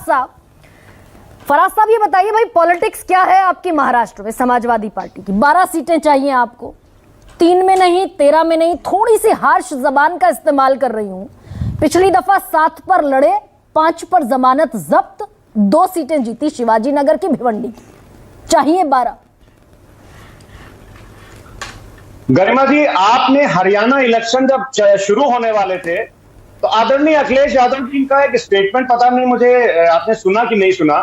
फराज साहब ये बताइए भाई, पॉलिटिक्स क्या है आपकी महाराष्ट्र में समाजवादी पार्टी की? 12 सीटें चाहिए आपको, 3 में नहीं, 13 में नहीं। थोड़ी सी हार्श जबान का इस्तेमाल कर रही हूं। पिछली दफा 7 पर लड़े, 5 पर जमानत जब्त, 2 सीटें जीती शिवाजी नगर की, भिवंडी की, चाहिए 12। गरिमा जी, आपने हरियाणा इलेक्शन जब शुरू होने वाले थे तो आदरणीय अखिलेश यादव जी का एक स्टेटमेंट, पता नहीं मुझे आपने सुना कि नहीं सुना,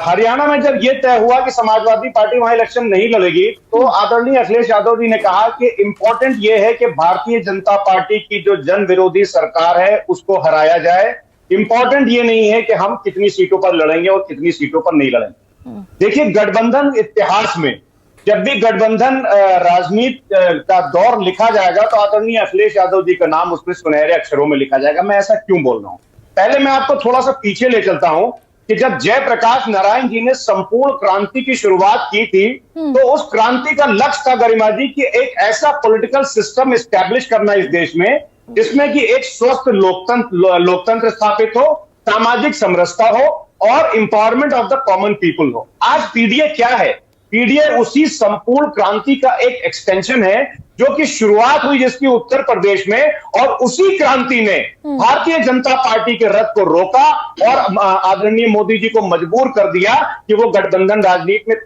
हरियाणा में जब यह तय हुआ कि समाजवादी पार्टी वहां इलेक्शन नहीं लड़ेगी तो आदरणीय अखिलेश यादव जी ने कहा कि इंपॉर्टेंट यह है कि भारतीय जनता पार्टी की जो जन विरोधी सरकार है उसको हराया जाए। इंपॉर्टेंट ये नहीं है कि हम कितनी सीटों पर लड़ेंगे और कितनी सीटों पर नहीं लड़ेंगे। देखिए, गठबंधन इतिहास में जब भी गठबंधन राजनीति का दौर लिखा जाएगा तो आदरणीय अखिलेश यादव जी का नाम उसमें सुनहरे अक्षरों में लिखा जाएगा। मैं ऐसा क्यों बोल रहा हूं? पहले मैं आपको थोड़ा सा पीछे ले चलता हूं कि जब जयप्रकाश नारायण जी ने संपूर्ण क्रांति की शुरुआत की थी तो उस क्रांति का लक्ष्य था गरिमा जी कि एक ऐसा पॉलिटिकल सिस्टम एस्टैब्लिश करना इस देश में जिसमें कि एक स्वस्थ लोकतंत्र स्थापित हो, सामाजिक समरसता हो और empowerment of the common people हो। आज पीडीए क्या है? पीडीए उसी संपूर्ण क्रांति का एक एक्सटेंशन है जो कि शुरुआत हुई जिसकी उत्तर प्रदेश में, और उसी क्रांति ने भारतीय जनता पार्टी के रथ को रोका और आदरणीय मोदी जी को मजबूर कर दिया कि वो गठबंधन राजनीति में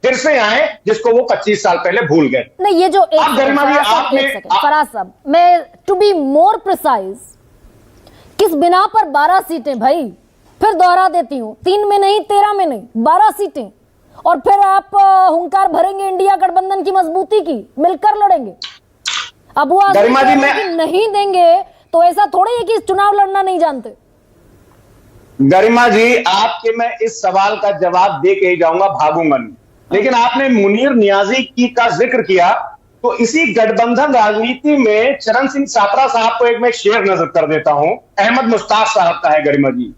फिर से आए जिसको वो 25 साल पहले भूल गए। नहीं, ये जो फराज साहब, मैं टू बी मोर प्रिसाइज, किस बिना पर 12 सीटें भाई? फिर दोहरा देती हूं, 3 में नहीं, 13 में नहीं, 12 सीटें। और फिर आप हुंकार भरेंगे इंडिया गठबंधन की मजबूती की, मिलकर लड़ेंगे। अब वो नहीं देंगे तो ऐसा थोड़ी है कि चुनाव लड़ना नहीं जानते। गरिमा जी, आपके मैं इस सवाल का जवाब दे के ही जाऊंगा, भागूंगा नहीं। लेकिन आपने मुनीर नियाजी की का जिक्र किया तो इसी गठबंधन राजनीति में चरण सिंह सापरा साहब को एक मैं शेर नजर कर देता हूं, अहमद मुश्ताक साहब का है गरिमा जी,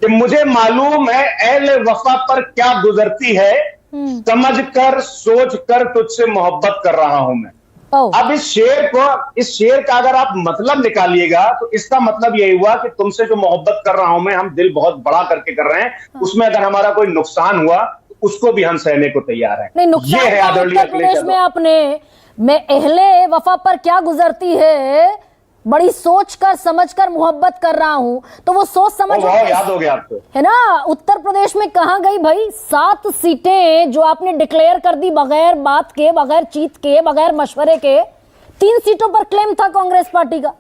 कि मुझे मालूम है अहले वफा पर क्या गुजरती है, समझ कर सोच कर तुझसे मोहब्बत कर रहा हूं मैं। अब इस शेर का अगर आप मतलब निकालिएगा तो इसका मतलब यही हुआ कि तुमसे जो मोहब्बत कर रहा हूं मैं, हम दिल बहुत बड़ा करके कर रहे हैं, उसमें अगर हमारा कोई नुकसान हुआ तो उसको भी हम सहने को तैयार हैं। ये है आदरणीय प्रदेश में आपने, मैं अहले वफा पर क्या गुजरती है, बड़ी सोच कर समझ कर मोहब्बत कर रहा हूं, तो वो सोच समझ याद हो गया आपको, है ना? उत्तर प्रदेश में कहां गई भाई 7 सीटें जो आपने डिक्लेयर कर दी बगैर बात के, बगैर चीत के, बगैर मशवरे के? 3 सीटों पर क्लेम था कांग्रेस पार्टी का।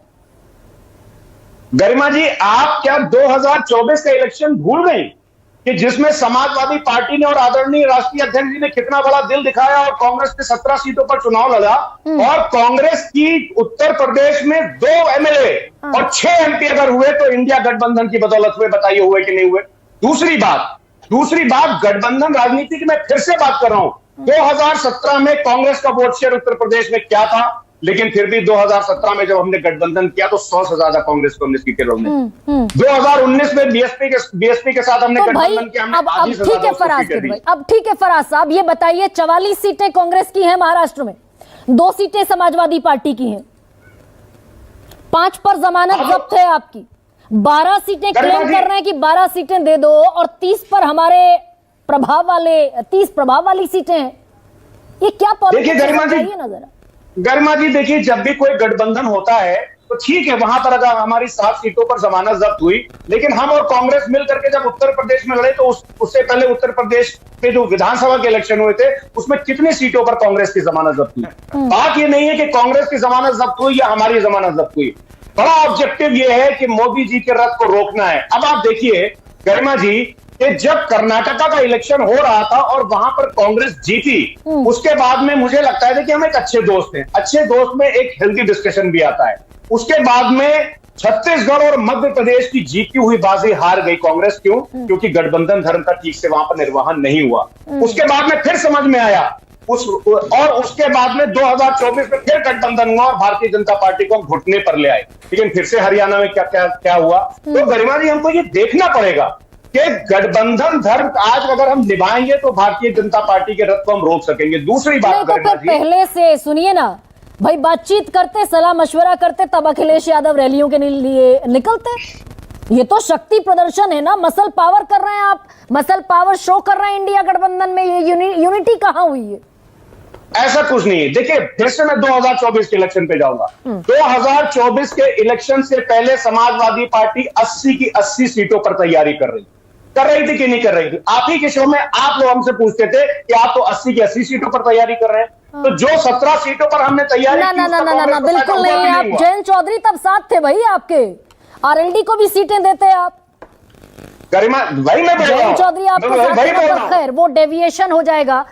गरिमा जी, आप क्या 2024 का इलेक्शन भूल गई कि जिसमें समाजवादी पार्टी ने और आदरणीय राष्ट्रीय अध्यक्ष जी ने कितना बड़ा दिल दिखाया और कांग्रेस ने 17 सीटों पर चुनाव लड़ा और कांग्रेस की उत्तर प्रदेश में 2 एमएलए और 6 एमपी अगर हुए तो इंडिया गठबंधन की बदौलत हुए। बताइए हुए कि नहीं हुए? दूसरी बात गठबंधन राजनीति की मैं फिर से बात कर रहा हूं। 2017 में कांग्रेस का वोट शेयर उत्तर प्रदेश में क्या था, लेकिन फिर भी 2017 में जब हमने गठबंधन किया तो 100 से ज्यादा कांग्रेस को हमने सीटें लड़ने। 2019 में बीएसपी के साथ हमने गठबंधन किया। अब ठीक है फराज भाई, अब ठीक है फराज साहब, ये बताइए 44 सीटें कांग्रेस की हैं महाराष्ट्र में, 2 सीटें समाजवादी पार्टी की हैं, 5 पर जमानत जब्त है आपकी, 12 सीटें क्लेम कर रहे हैं कि 12 सीटें दे दो और 30 पर हमारे 30 प्रभाव वाली सीटें हैं। ये क्या पॉलिटिक्स है ना जरा? गरिमा जी, देखिए, जब भी कोई गठबंधन होता है तो ठीक है, वहां पर अगर हमारी 7 सीटों पर जमानत जब्त हुई, लेकिन हम और कांग्रेस मिल करके जब उत्तर प्रदेश में लड़े तो उससे पहले उत्तर प्रदेश के जो विधानसभा के इलेक्शन हुए थे उसमें कितनी सीटों पर कांग्रेस की जमानत जब्त हुई? बात ये नहीं है कि कांग्रेस की जमानत जब्त हुई या हमारी जमानत जब्त हुई, बड़ा ऑब्जेक्टिव ये है कि मोदी जी के रथ को रोकना है। अब आप देखिए गरिमा जी कि जब कर्नाटका का इलेक्शन हो रहा था और वहां पर कांग्रेस जीती, उसके बाद में मुझे लगता है कि हम एक अच्छे दोस्त हैं, अच्छे दोस्त में एक हेल्दी डिस्कशन भी आता है। उसके बाद में छत्तीसगढ़ और मध्य प्रदेश की जीती हुई बाजी हार गई कांग्रेस। क्यों? क्योंकि गठबंधन धर्म का ठीक से वहां पर निर्वहन नहीं हुआ। उसके बाद में फिर समझ में आया और उसके बाद में 2024 में फिर गठबंधन हुआ और भारतीय जनता पार्टी को हम घुटने पर ले आए। लेकिन फिर से हरियाणा में क्या हुआ? तो गरिमा जी, हमको ये देखना पड़ेगा कि गठबंधन धर्म आज अगर हम निभाएंगे तो भारतीय जनता पार्टी के रथ को हम रोक सकेंगे। दूसरी बात, तो पहले से सुनिए ना भाई, बातचीत करते, सलाह मशवरा करते, तब अखिलेश यादव रैलियों के लिए निकलते। ये तो शक्ति प्रदर्शन है ना, मसल पावर कर रहे हैं आप, मसल पावर शो कर रहे हैं इंडिया गठबंधन में। ये यूनिटी कहां हुई है? ऐसा कुछ नहीं है। देखिए, फिर से मैं 2024 के इलेक्शन पे जाऊंगा। 2024 के इलेक्शन से पहले समाजवादी पार्टी 80 की 80 सीटों पर तैयारी कर रही थी कि नहीं कर रही थी? आप ही के शो में आप लोग हमसे पूछते थे कि आप तो 80 की 80 सीटों पर तैयारी कर रहे हैं। तो जो 17 सीटों पर हमने तैयारी की, ना, बिल्कुल नहीं। आप जयंत चौधरी तब साथ थे भाई आपके, आरएलडी को भी सीटें देते आप। गरिमा, वही मैं बोल रहा हूं। जयंत चौधरी आपके साथ, खैर वो डेविएशन हो जाएगा।